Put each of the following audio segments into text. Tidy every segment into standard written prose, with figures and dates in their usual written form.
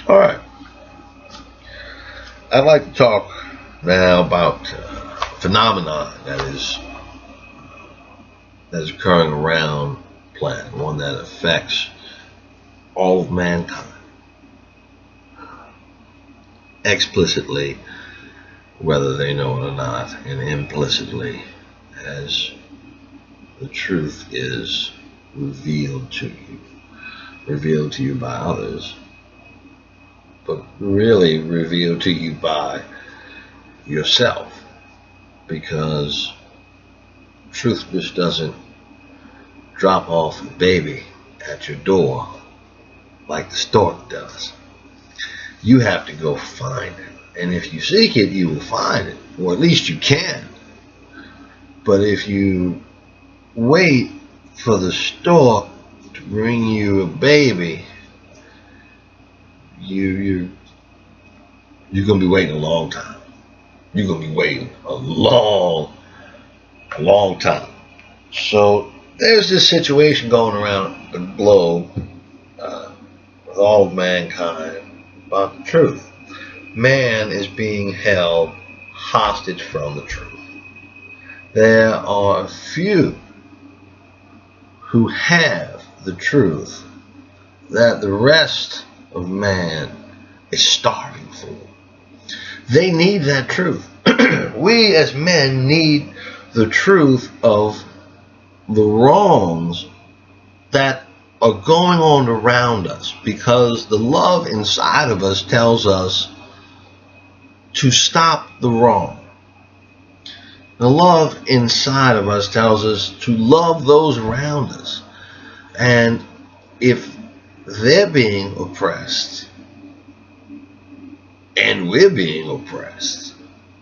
All right. I'd like to talk now about a phenomenon that is occurring around the planet, one that affects all of mankind, explicitly, whether they know it or not, and implicitly, as the truth is revealed to you by others, but really revealed to you by yourself, because truth just doesn't drop off a baby at your door like the stork does. You have to go find it, and if you seek it, you will find it, or at least you can. But if you wait for the stork to bring you a baby, you're gonna be waiting a long time. You're gonna be waiting a long time. So there's this situation going around the globe with all of mankind about the truth. Man is being held hostage from the truth. There are a few who have the truth that the rest of man is starving for. They need that truth. We as men need the truth of the wrongs that are going on around us, because the love inside of us tells us to stop the wrong. The love inside of us tells us to love those around us. And if they're being oppressed and we're being oppressed,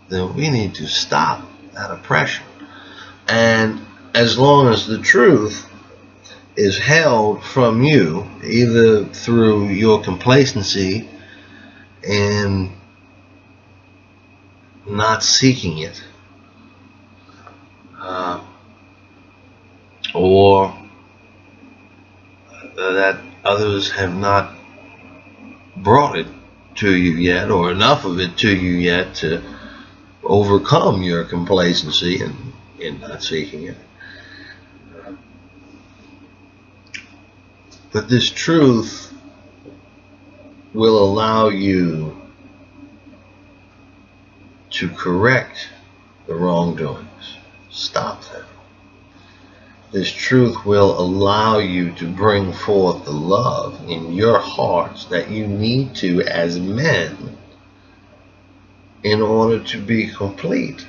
then we need to stop that oppression. And as long as the truth is held from you, either through your complacency and not seeking it, or that others have not brought it to you yet, or enough of it to you yet to overcome your complacency and in not seeking it. But this truth will allow you to correct the wrongdoings. Stop them. This truth will allow you to bring forth the love in your hearts that you need to as men in order to be complete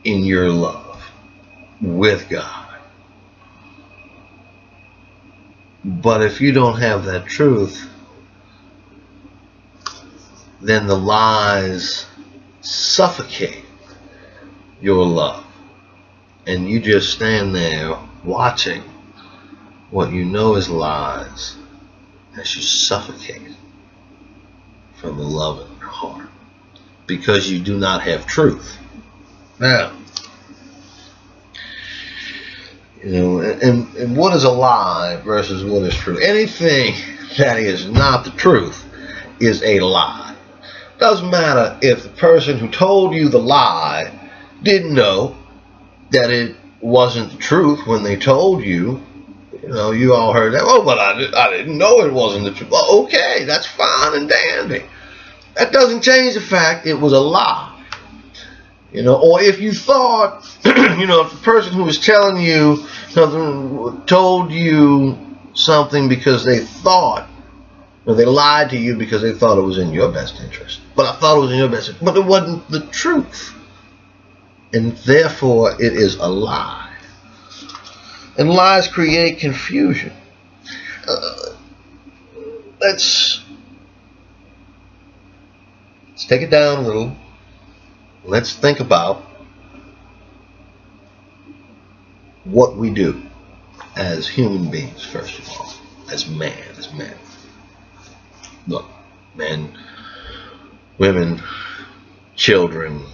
in your love with God. But if you don't have that truth, then the lies suffocate your love. And you just stand there watching what you know is lies as you suffocate from the love in your heart, because you do not have truth. Now, and what is a lie versus what is true? Anything that is not the truth is a lie. Doesn't matter if the person who told you the lie didn't know that it wasn't the truth when they told you. You all heard that. Oh, but I didn't know it wasn't the truth. Well, okay, that's fine and dandy. That doesn't change the fact it was a lie. Or if you thought, if the person who was telling you something told you something because they thought, or they lied to you because they thought it was in your best interest. But I thought it was in your best interest. But it wasn't the truth. And therefore, it is a lie. And lies create confusion. Let's take it down a little. Let's think about what we do as human beings, first of all, as men. Look, men, women, children,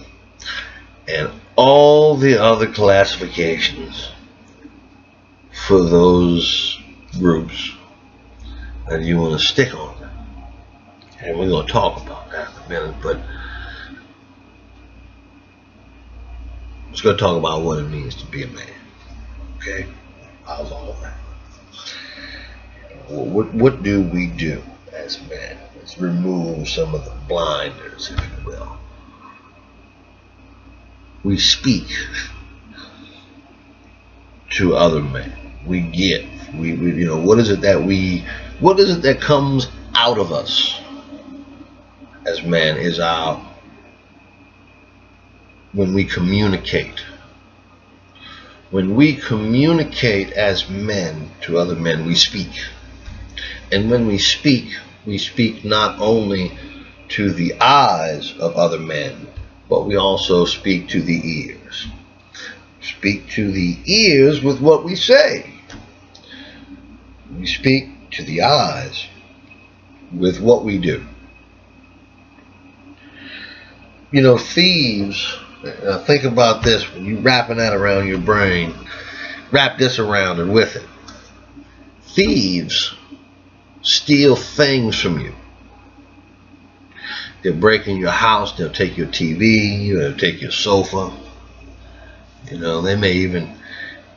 and all the other classifications for those groups that you want to stick on them. And we're going to talk about that in a minute, but let's go talk about what it means to be a man. Okay? How's all that? What do we do as men? Let's remove some of the blinders, if you will. We speak to other men. We give. We what is it that comes out of us as men is when we communicate. When we communicate as men to other men, we speak. And when we speak not only to the eyes of other men, but we also speak to the ears. Speak to the ears with what we say. We speak to the eyes with what we do. Thieves, think about this when you're wrapping that around your brain. Wrap this around and with it. Thieves steal things from you. They'll break in your house, they'll take your TV, they'll take your sofa. They may even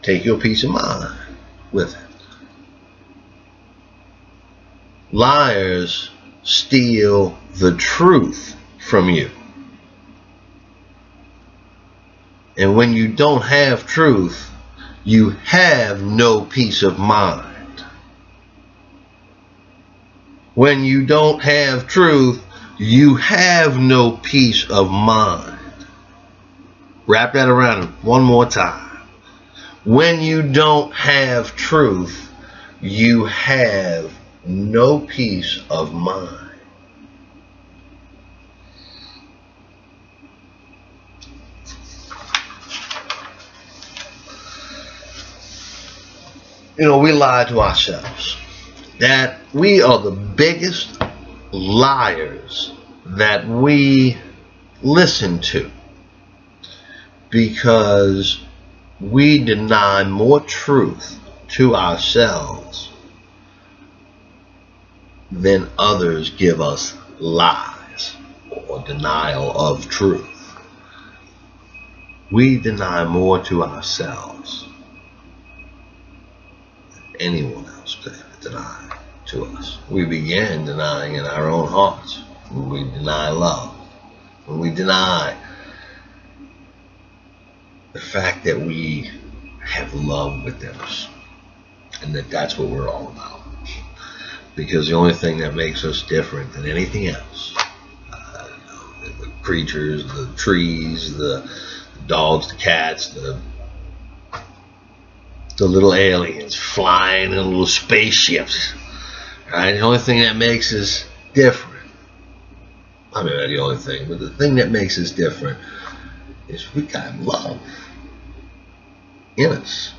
take your peace of mind with it. Liars steal the truth from you. And when you don't have truth, you have no peace of mind. When you don't have truth, you have no peace of mind. Wrap that around one more time. When you don't have truth, you have no peace of mind. We lie to ourselves. That we are the biggest liars that we listen to, because we deny more truth to ourselves than others give us lies or denial of truth. We deny more to ourselves than anyone else could ever deny to us. We begin denying in our own hearts. When we deny love, when we deny the fact that we have love within us, and that's what we're all about. Because the only thing that makes us different than anything else, the creatures, the trees, the dogs, the cats, the little aliens flying in little spaceships, right? The only thing that makes us different, I mean, not the only thing, but the thing that makes us different is we got love in us.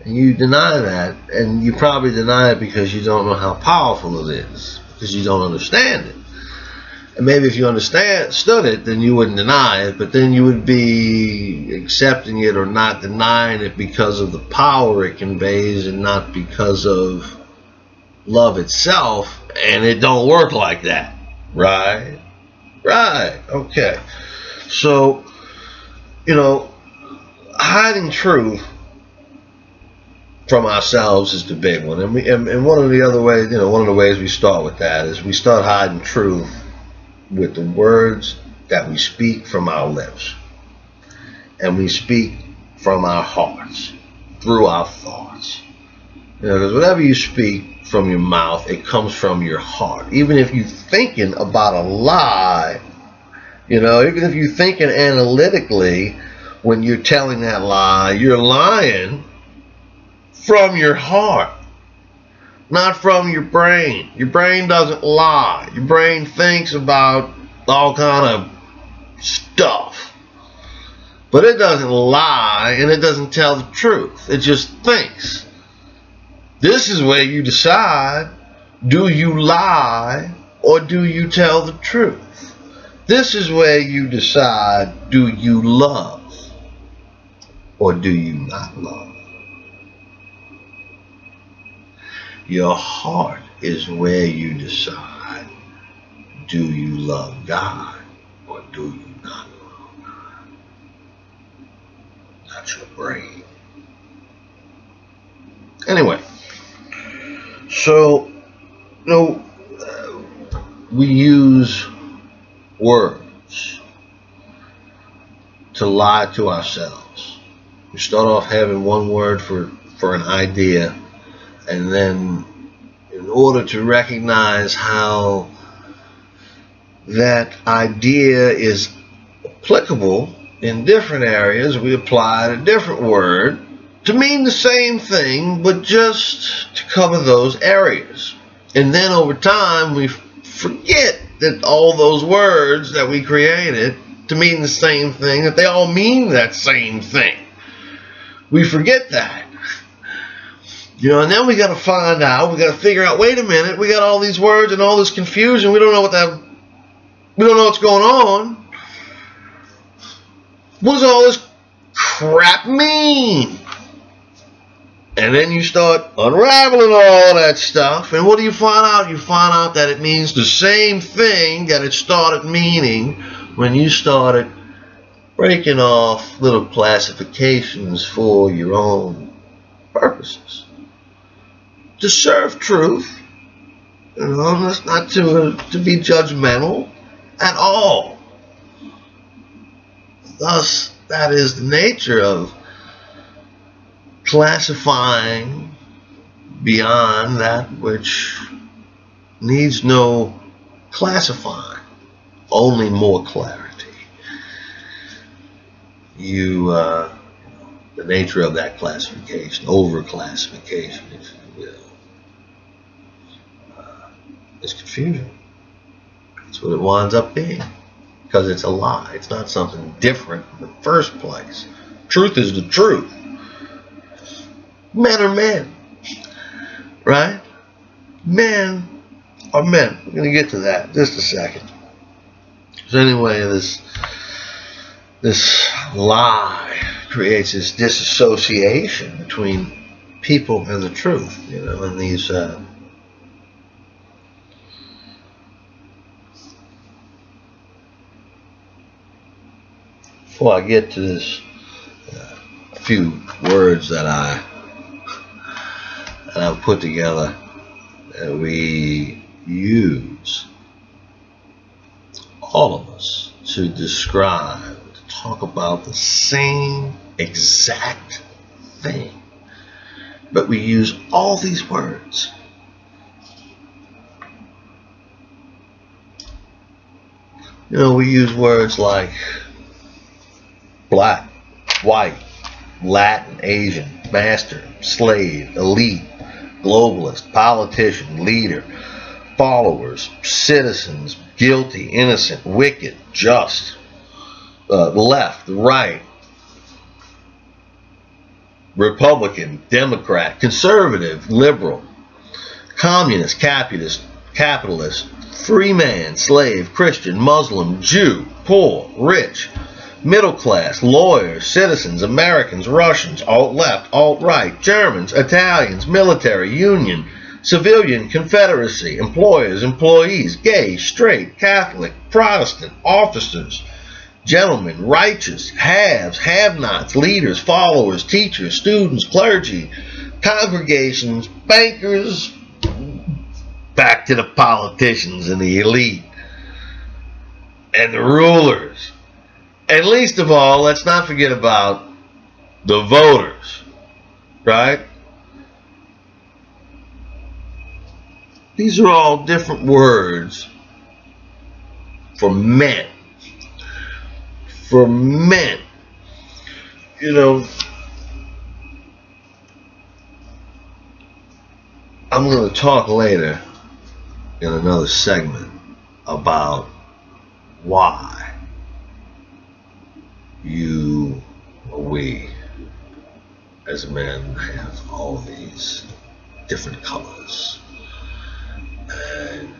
And you deny that, and you probably deny it because you don't know how powerful it is, because you don't understand it. And maybe if you understood it, then you wouldn't deny it, but then you would be accepting it or not denying it because of the power it conveys and not because of love itself, and it don't work like that. Right? Right. Okay. So, hiding truth from ourselves is the big one. And one of the other ways, one of the ways we start with that is we start hiding truth with the words that we speak from our lips. And we speak from our hearts, through our thoughts. Because whatever you speak from your mouth, it comes from your heart. Even if you're thinking about a lie, even if you're thinking analytically when you're telling that lie, you're lying from your heart, not from your brain. Your brain doesn't lie. Your brain thinks about all kind of stuff, but it doesn't lie and it doesn't tell the truth. It just thinks. This is where you decide, do you lie or do you tell the truth? This is where you decide, do you love or do you not love? Your heart is where you decide, do you love God or do you not love God? That's your brain. Anyway, so, we use words to lie to ourselves. We start off having one word for an idea, and then in order to recognize how that idea is applicable in different areas, we apply a different word to mean the same thing, but just to cover those areas. And then over time, we forget that all those words that we created to mean the same thing, that they all mean that same thing. We forget that. And then we got to find out, we got to figure out, wait a minute, we got all these words and all this confusion, we don't know what's going on. What does all this crap mean? And then you start unraveling all that stuff, and what do you find out? You find out that it means the same thing that it started meaning when you started breaking off little classifications for your own purposes. To serve truth, that's not to be judgmental at all. Thus, that is the nature of classifying beyond that which needs no classifying, only more clarity. The nature of that classification, over-classification, if you will, is confusion. That's what it winds up being, because it's a lie. It's not something different in the first place. Truth is the truth. Men are men, right? Men are men. We're going to get to that in just a second. So anyway, this lie creates this disassociation between people and the truth, and these before I get to this, a few words that I've put together that we use, all of us, to describe, to talk about the same exact thing, but we use all these words. We use words like black, white, Latin, Asian, master, slave, elite, globalist, politician, leader, followers, citizens, guilty, innocent, wicked, just, left, right, Republican, Democrat, conservative, liberal, communist, capitalist, free man, slave, Christian, Muslim, Jew, poor, rich, middle class, lawyers, citizens, Americans, Russians, alt-left, alt-right, Germans, Italians, military, union, civilian, confederacy, employers, employees, gay, straight, Catholic, Protestant, officers, gentlemen, righteous, haves, have-nots, leaders, followers, teachers, students, clergy, congregations, bankers, back to the politicians and the elite and the rulers. And least of all, let's not forget about the voters, right? These are all different words for men. For men. I'm going to talk later in another segment about why you or we as men have all these different colors, and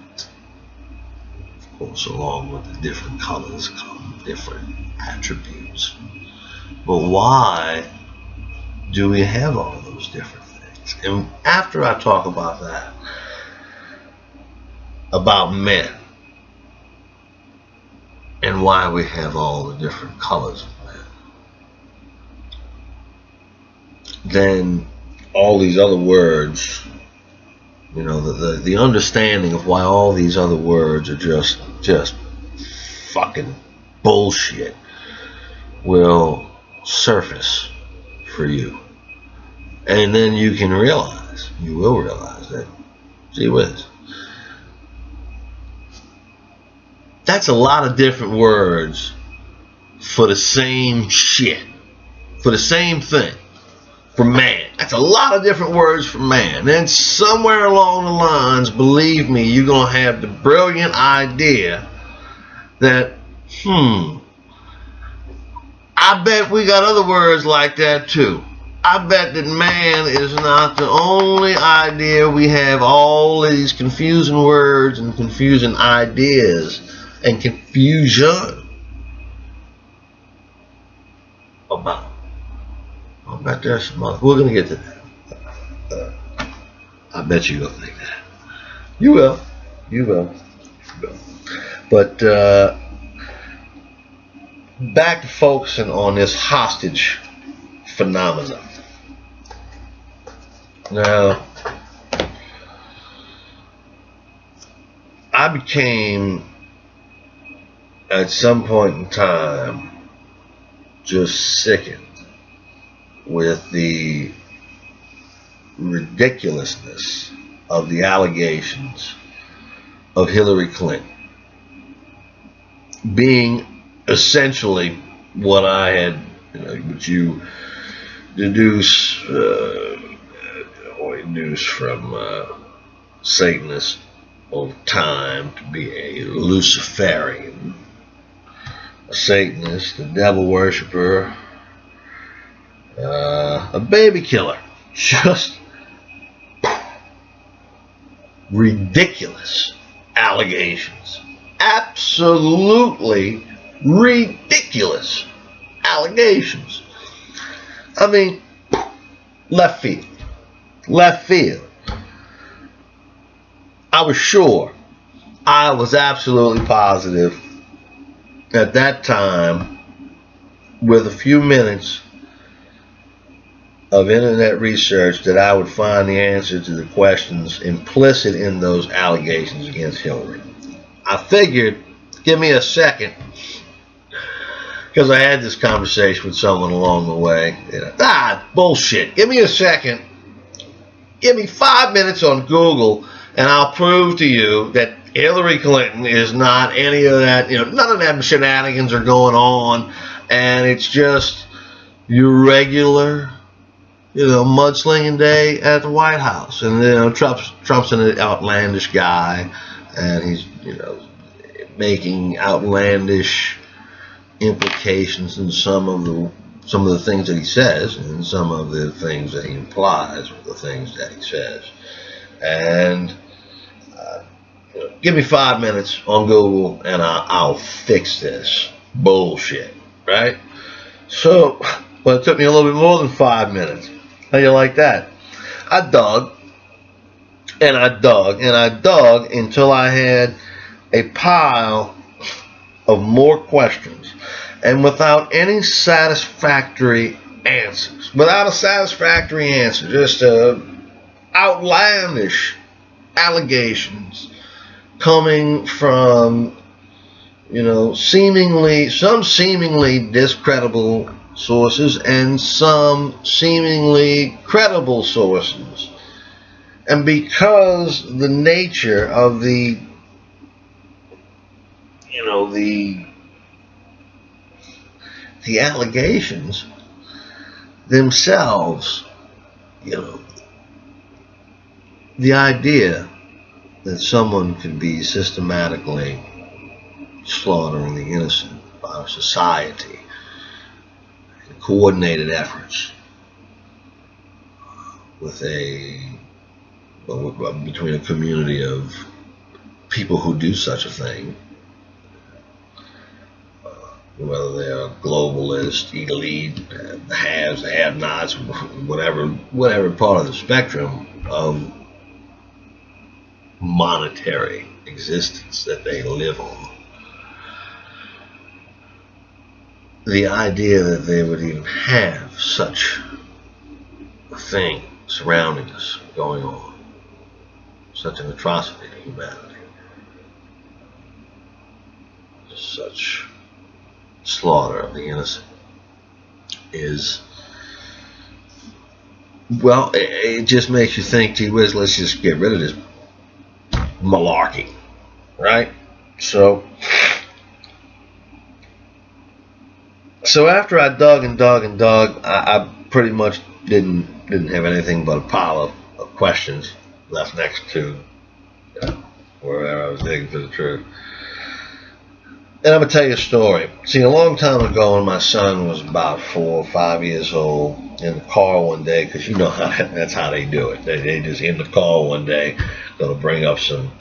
of course along with the different colors come different attributes. But why do we have all those different things? And after I talk about that, about men, and why we have all the different colors of man, then all these other words, you know, the understanding of why all these other words are just fucking bullshit will surface for you. And then you can realize, you will realize that, gee whiz, that's a lot of different words for the same shit, for the same thing, for man. That's a lot of different words for man. And somewhere along the lines, believe me, you're going to have the brilliant idea that, I bet we got other words like that too. I bet that man is not the only idea. We have all of these confusing words and confusing ideas and confusion about. I bet there's some other. We're going to get to that. I bet you're going to think that. You will. You will. You will. But back to focusing on this hostage phenomenon. Now, I became, at some point in time, just sickened with the ridiculousness of the allegations of Hillary Clinton being essentially what I had, what you deduce from Satanists of time to be a Luciferian, a Satanist, a devil worshiper, a baby killer. Just ridiculous allegations. Absolutely ridiculous allegations. I mean, left field. Left field. I was sure, I was absolutely positive at that time, with a few minutes of internet research, that I would find the answer to the questions implicit in those allegations against Hillary. I figured, give me a second, because I had this conversation with someone along the way. Bullshit. Give me a second. Give me 5 minutes on Google, and I'll prove to you that Hillary Clinton is not any of that. None of them shenanigans are going on, and it's just your regular, mudslinging day at the White House. And Trump's an outlandish guy, and he's making outlandish implications in some of the things that he says, and some of the things that he implies with the things that he says. And give me 5 minutes on Google, and I'll fix this bullshit, right? So, well, it took me a little bit more than 5 minutes. How you like that? I dug, and I dug, and I dug until I had a pile of more questions, and without any satisfactory answers. Without a satisfactory answer, just outlandish allegations coming from, some seemingly discreditable sources and some seemingly credible sources. And because the nature of the allegations themselves, the idea that someone could be systematically slaughtering the innocent by our society, coordinated efforts between a community of people who do such a thing, whether they're globalist, elite, the haves, the have-nots, whatever part of the spectrum of monetary existence that they live on. the idea that they would even have such a thing surrounding us going on, such an atrocity to humanity, such slaughter of the innocent is, well, it just makes you think, gee whiz, let's just get rid of this malarkey, right? So after I dug and dug and dug, I pretty much didn't have anything but a pile of questions left next to wherever I was digging for the truth. And I'm going to tell you a story. See, a long time ago when my son was about 4 or 5 years old, in the car one day, because you know that's how they do it. They just in the car one day, going to bring up some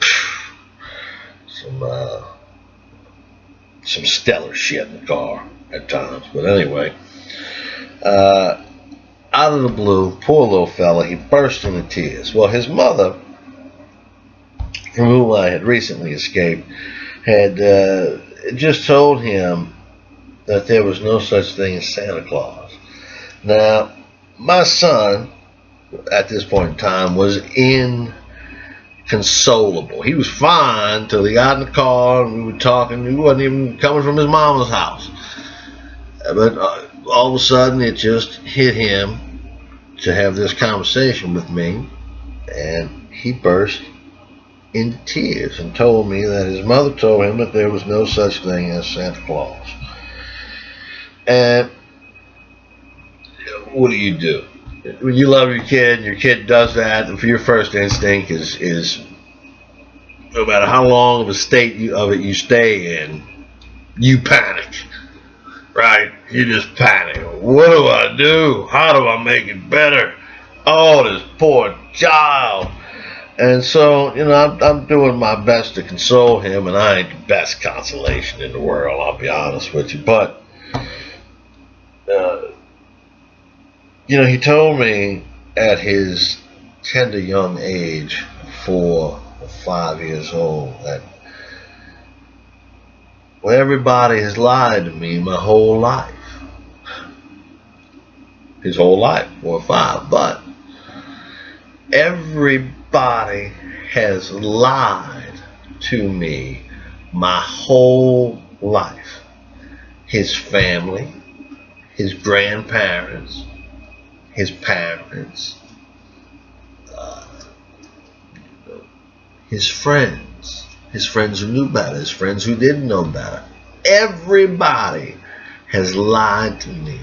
stellar shit in the car at times. But anyway, out of the blue, poor little fella, he burst into tears. Well, his mother, from whom I had recently escaped, had just told him that there was no such thing as Santa Claus. Now, my son, at this point in time, was inconsolable. He was fine till he got in the car and we were talking. He wasn't even coming from his mama's house. But all of a sudden, it just hit him to have this conversation with me, and he burst into tears and told me that his mother told him that there was no such thing as Santa Claus. And what do? When you love your kid and your kid does that, and for your first instinct is no matter how long of a state of it you stay in, you panic, right? You just panic. What do I do? How do I make it better? Oh, this poor child. And so, I'm doing my best to console him, and I ain't the best consolation in the world, I'll be honest with you. But, he told me at his tender young age, 4 or 5 years old, that, well, everybody has lied to me my whole life. His whole life, 4 or 5. But everybody has lied to me my whole life. His family, his grandparents, his parents, his friends who knew better, his friends who didn't know better. Everybody has lied to me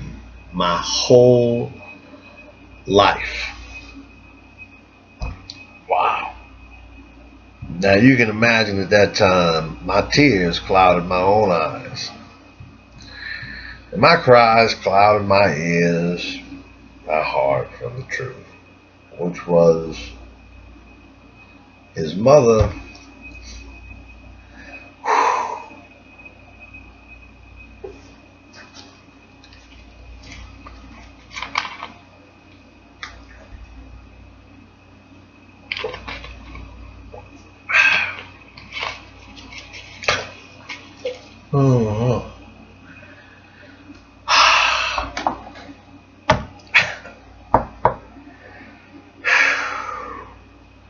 my whole life. Wow. Now you can imagine at that time, my tears clouded my own eyes. And my cries clouded my ears, my heart from the truth, which was his mother.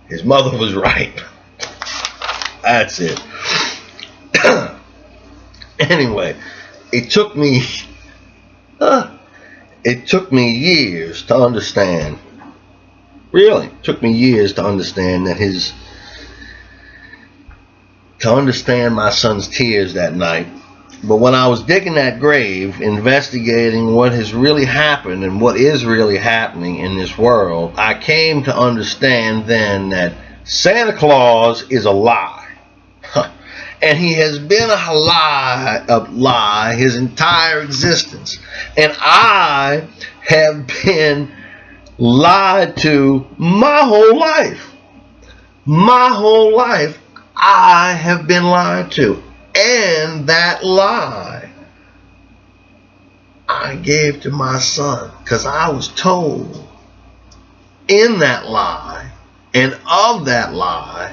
His mother was right. That's it. Anyway, it took me years to understand. Really, it took me years to understand my son's tears that night. But when I was digging that grave, investigating what has really happened and what is really happening in this world, I came to understand then that Santa Claus is a lie. And he has been a lie his entire existence. And I have been lied to my whole life. My whole life, I have been lied to. And that lie I gave to my son, because I was told in that lie and of that lie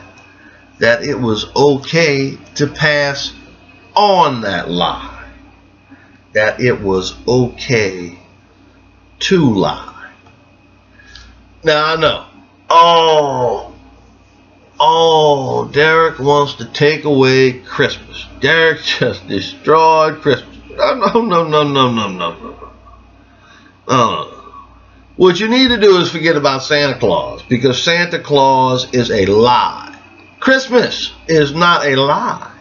that it was okay to pass on that lie. that it was okay to lie. Now I know, Derek wants to take away Christmas. Derek just destroyed Christmas. No. What you need to do is forget about Santa Claus, because Santa Claus is a lie. Christmas is not a lie.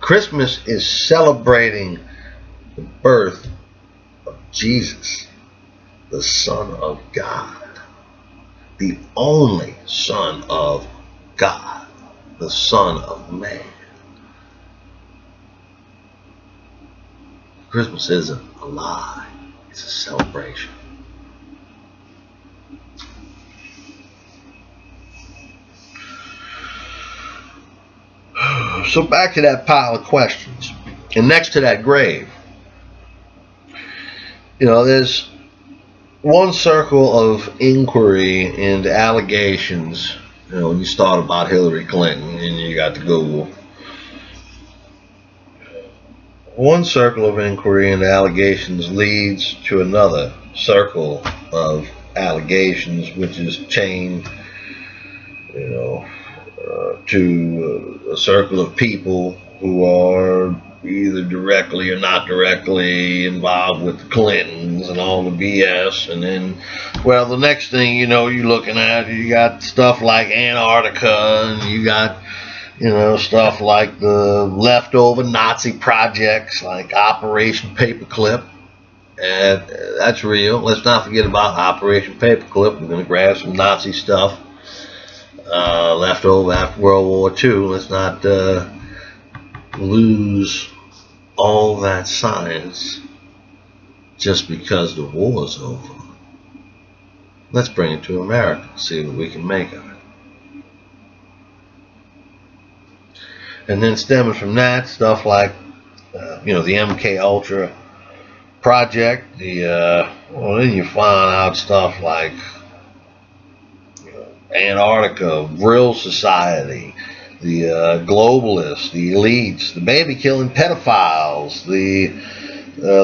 Christmas is celebrating the birth of Jesus, the Son of God, the only Son of God, the Son of Man. Christmas isn't a lie, it's a celebration. So back to that pile of questions. And next to that grave, there's one circle of inquiry and allegations. When you start about Hillary Clinton and you got to Google. One circle of inquiry and allegations leads to another circle of allegations, which is chained, to a circle of people who are either directly or not directly involved with the Clintons and all the BS. And then, well, the next thing you're looking at, you got stuff like Antarctica, and you got, stuff like the leftover Nazi projects like Operation Paperclip. And that's real. Let's not forget about Operation Paperclip. We're going to grab some Nazi stuff left over after World War II. Let's not lose all that science just because the war's over. Let's bring it to America, see what we can make of it. And then stemming from that, stuff like the MK Ultra project, then you find out stuff like Antarctica, Vril Society, the globalists, the elites, the baby-killing pedophiles, the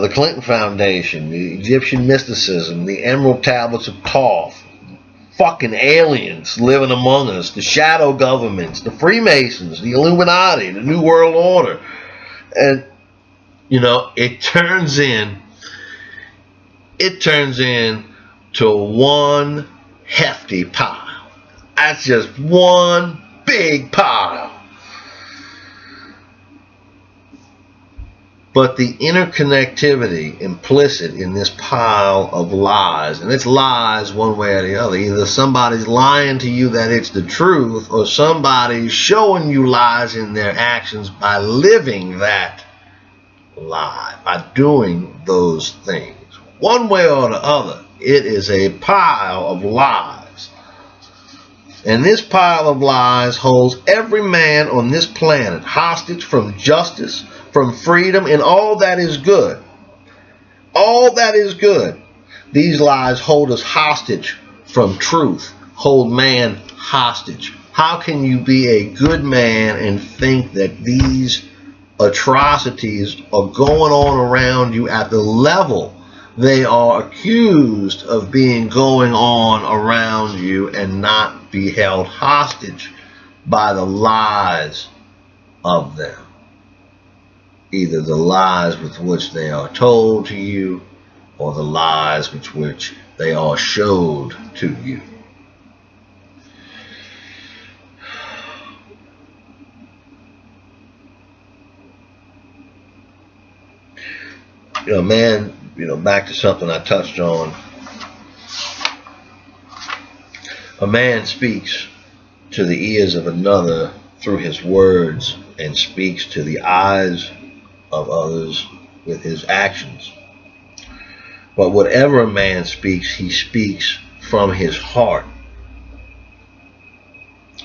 Clinton Foundation, the Egyptian mysticism, the Emerald Tablets of Thoth, fucking aliens living among us, the shadow governments, the Freemasons, the Illuminati, the New World Order. And, it turns in to one hefty pile. That's just one big pile. But the interconnectivity implicit in this pile of lies, and it's lies one way or the other. Either somebody's lying to you that it's the truth, or somebody's showing you lies in their actions by living that lie, by doing those things. One way or the other, it is a pile of lies. And this pile of lies holds every man on this planet hostage from justice, from freedom, and all that is good. All that is good. These lies hold us hostage from truth, hold man hostage. How can you be a good man and think that these atrocities are going on around you at the level they are accused of going on around you, and not be held hostage by the lies of them? Either the lies with which they are told to you, or the lies with which they are showed to you. Man, back to something I touched on. A man speaks to the ears of another through his words, and speaks to the eyes of others with his actions. But whatever a man speaks, he speaks from his heart.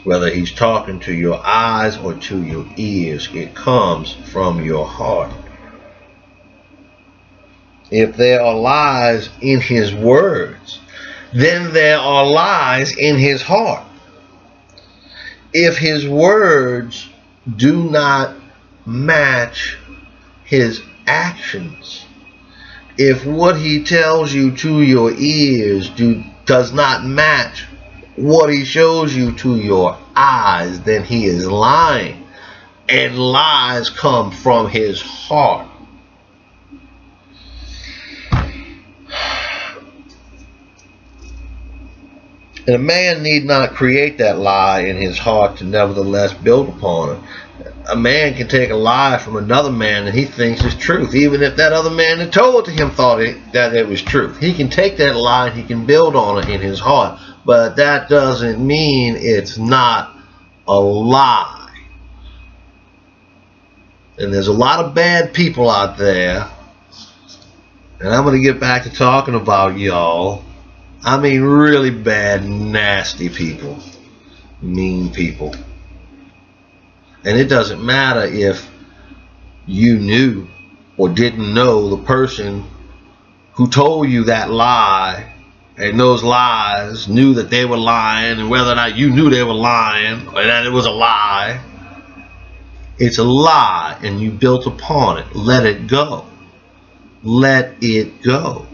Whether he's talking to your eyes or to your ears, it comes from your heart. If there are lies in his words, then there are lies in his heart. If his words do not match his actions, If what he tells you to your ears does not match what he shows you to your eyes, then he is lying. And lies come from his heart. And a man need not create that lie in his heart to nevertheless build upon it. A man can take a lie from another man and he thinks it's truth, even if that other man that told it to him thought that it was truth. He can take that lie and he can build on it in his heart, but that doesn't mean it's not a lie. And there's a lot of bad people out there, and I'm going to get back to talking about y'all. I mean really bad, nasty people, mean people. And it doesn't matter if you knew or didn't know the person who told you that lie, and those lies knew that they were lying, and whether or not you knew they were lying or that it was a lie. It's a lie and you built upon it. Let it go. Let it go.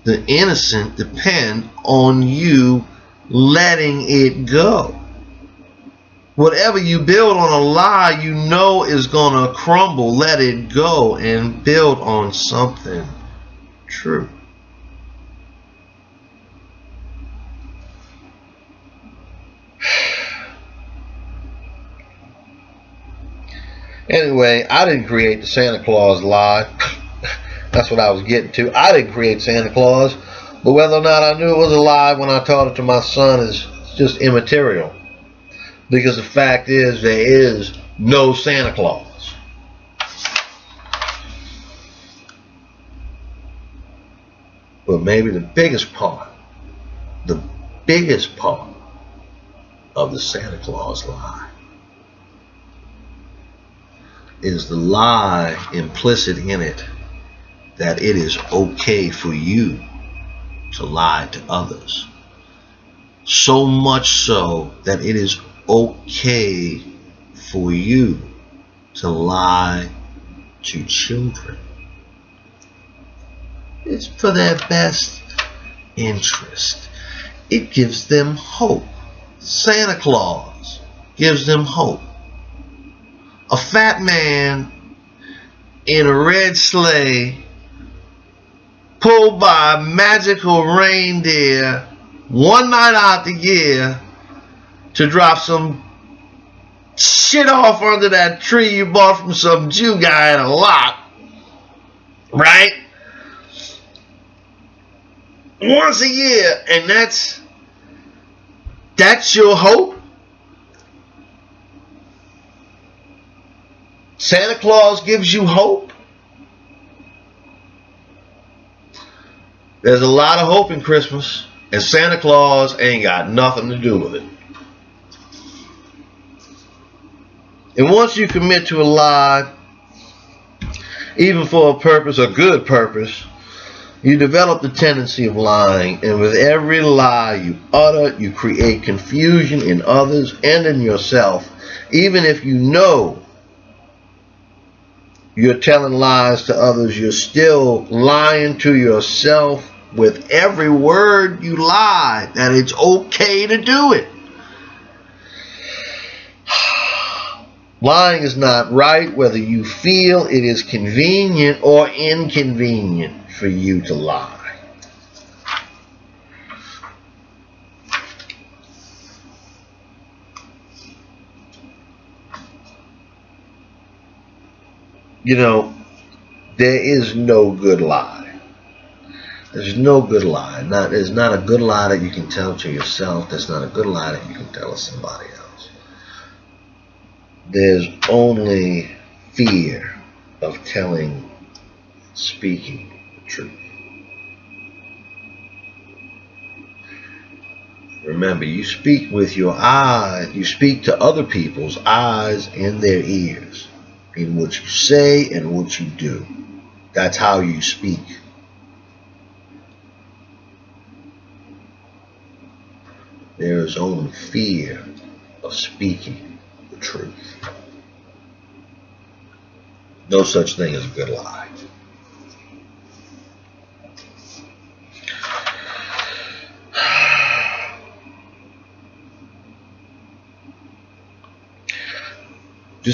The innocent depend on you letting it go. Whatever you build on a lie, you know is going to crumble. Let it go and build on something true. Anyway, I didn't create the Santa Claus lie. That's what I was getting to. I didn't create Santa Claus, but whether or not I knew it was a lie when I taught it to my son is just immaterial. Because the fact is, there is no Santa Claus. But maybe the biggest part of the Santa Claus lie is the lie implicit in it that it is okay for you to lie to others. So much so that it is okay for you to lie to children. It's for their best interest. It gives them hope. Santa Claus gives them hope. A fat man in a red sleigh pulled by a magical reindeer one night out the year to drop some shit off under that tree you bought from some Jew guy in a lot, right? Once a year, and that's your hope? Santa Claus gives you hope? There's a lot of hope in Christmas, and Santa Claus ain't got nothing to do with it. And once you commit to a lie, even for a purpose, a good purpose, you develop the tendency of lying, and with every lie you utter, you create confusion in others and in yourself. Even if you know you're telling lies to others, you're still lying to yourself with every word you lie, that it's okay to do it. Lying is not right, whether you feel it is convenient or inconvenient for you to lie. You know, there is no good lie. There's no good lie. There's not a good lie that you can tell to yourself. There's not a good lie that you can tell to somebody else. There's only fear of speaking the truth. Remember, you speak with your eyes. You speak to other people's eyes and their ears. In what you say and what you do. That's how you speak. There is only fear of speaking the truth. No such thing as a good lie.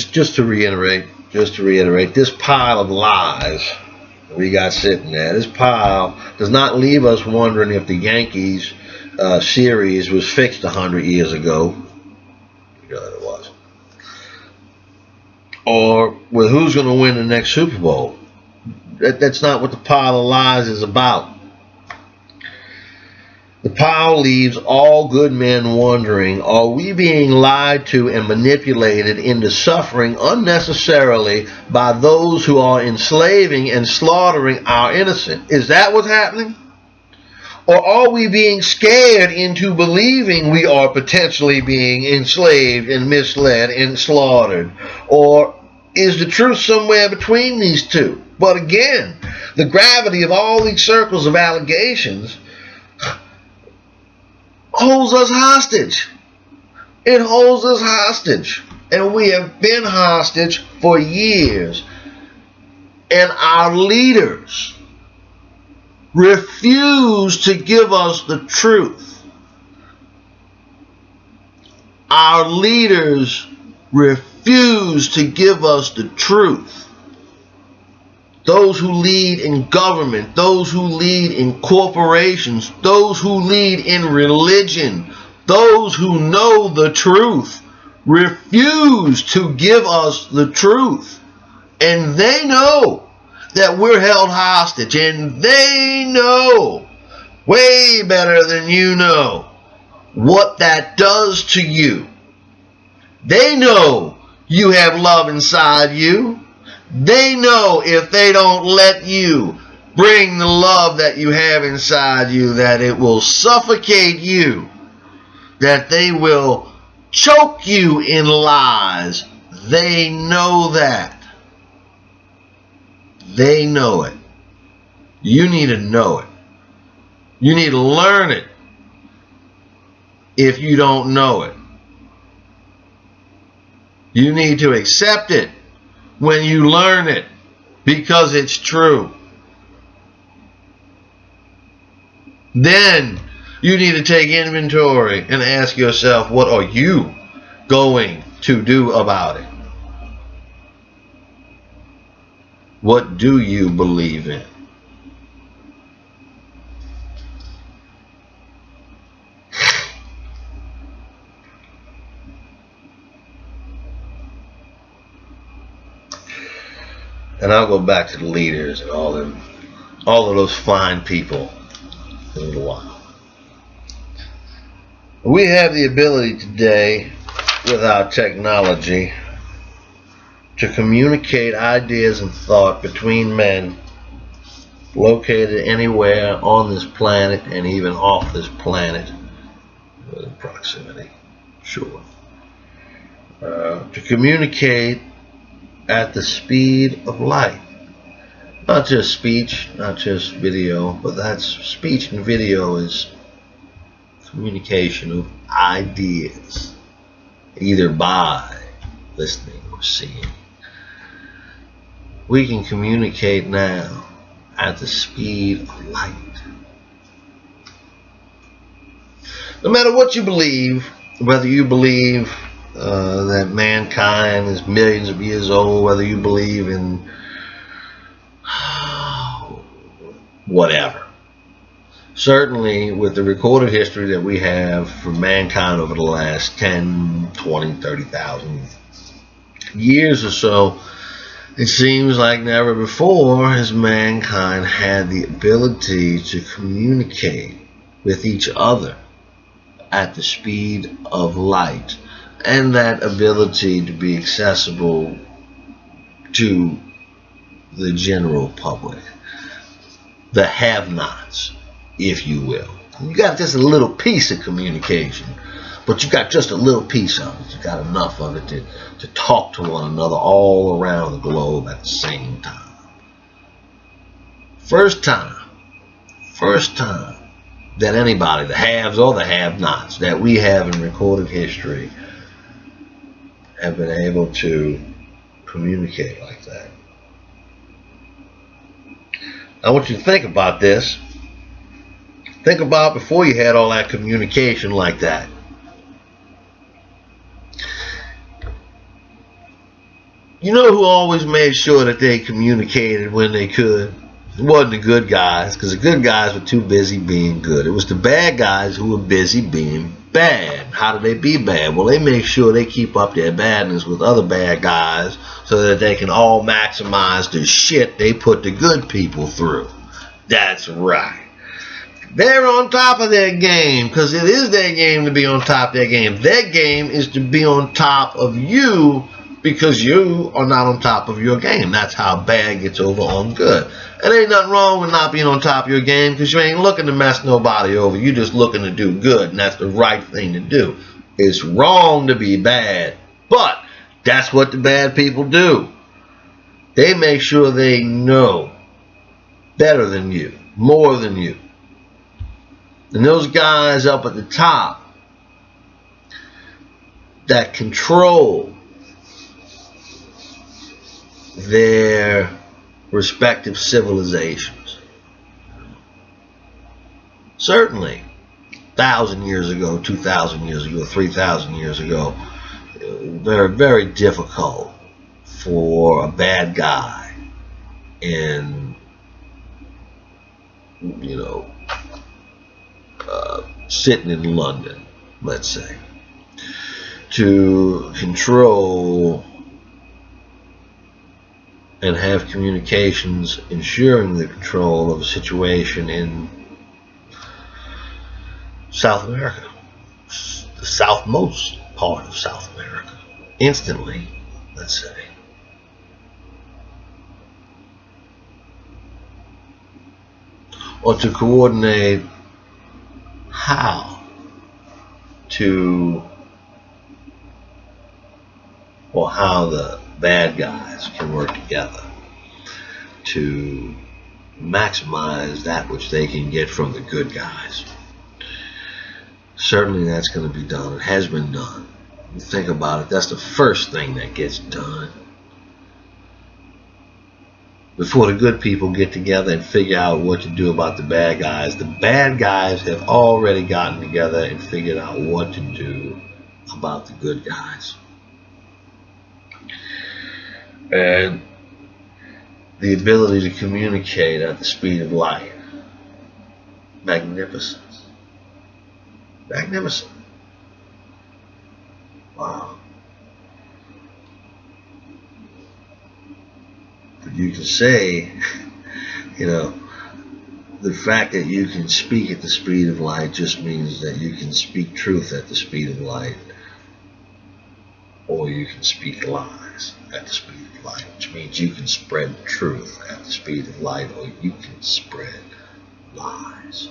just to reiterate, this pile of lies we got sitting there, this pile does not leave us wondering if the Yankees series was fixed 100 years ago. You know that it was. Or with who's going to win the next Super Bowl. That's not what the pile of lies is about. The pile leaves all good men wondering, are we being lied to and manipulated into suffering unnecessarily by those who are enslaving and slaughtering our innocent? Is that what's happening? Or are we being scared into believing we are potentially being enslaved and misled and slaughtered? Or is the truth somewhere between these two? But again, the gravity of all these circles of allegations holds us hostage. It holds us hostage. And we have been hostage for years. And our leaders refuse to give us the truth. Our leaders refuse to give us the truth. Those who lead in government, those who lead in corporations, those who lead in religion, those who know the truth, refuse to give us the truth. And they know that we're held hostage, and they know way better than you know what that does to you. They know you have love inside you. They know if they don't let you bring the love that you have inside you, that it will suffocate you, that they will choke you in lies. They know that. They know it. You need to know it. You need to learn it if you don't know it. You need to accept it when you learn it, because it's true. Then you need to take inventory and ask yourself, what are you going to do about it? What do you believe in? And I'll go back to the leaders and all of those fine people in a little while. We have the ability today, with our technology, to communicate ideas and thought between men located anywhere on this planet and even off this planet, within proximity, sure. To communicate at the speed of light. Not just speech, not just video, but that's speech and video is communication of ideas, either by listening or seeing. We can communicate now at the speed of light. No matter what you believe, whether you believe that mankind is millions of years old, whether you believe in whatever. Certainly with the recorded history that we have for mankind over the last 10, 20, 30,000 years or so, it seems like never before has mankind had the ability to communicate with each other at the speed of light, and that ability to be accessible to the general public, the have-nots, if you will. You got just a little piece of communication, but you got just a little piece of it. You got enough of it to talk to one another all around the globe at the same time. First time that anybody, the haves or the have-nots that we have in recorded history, have been able to communicate like that. I want you to think about this. Think about before you had all that communication like that. You know who always made sure that they communicated when they could? It wasn't the good guys, because the good guys were too busy being good. It was the bad guys who were busy being bad. How do they be bad? Well, they make sure they keep up their badness with other bad guys so that they can all maximize the shit they put the good people through. That's right. They're on top of their game, because it is their game to be on top of their game. Their game is to be on top of you, because you are not on top of your game. That's how bad gets over on good. And ain't nothing wrong with not being on top of your game, because you ain't looking to mess nobody over. You're just looking to do good, and that's the right thing to do. It's wrong to be bad, but that's what the bad people do. They make sure they know better than you, more than you. And those guys up at the top that control their respective civilizations. Certainly, 1,000 years ago, 2,000 years ago, 3,000 years ago, very, very difficult for a bad guy in, sitting in London, let's say, to control and have communications ensuring the control of a situation in South America, the southmost part of South America, instantly, let's say. Or to coordinate how how the bad guys can work together to maximize that which they can get from the good guys. Certainly that's going to be done. It has been done. You think about it, that's the first thing that gets done. Before the good people get together and figure out what to do about the bad guys have already gotten together and figured out what to do about the good guys. And the ability to communicate at the speed of light. Magnificent. Magnificent. Wow. But you can say, the fact that you can speak at the speed of light just means that you can speak truth at the speed of light, or you can speak lies at the speed of light, which means you can spread truth at the speed of light, or you can spread lies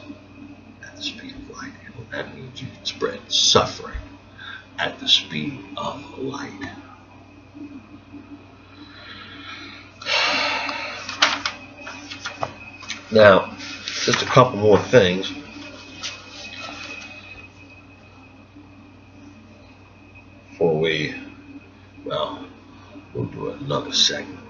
at the speed of light. And that means you can spread suffering at the speed of light. Now, just a couple more things. Before we'll do another segment.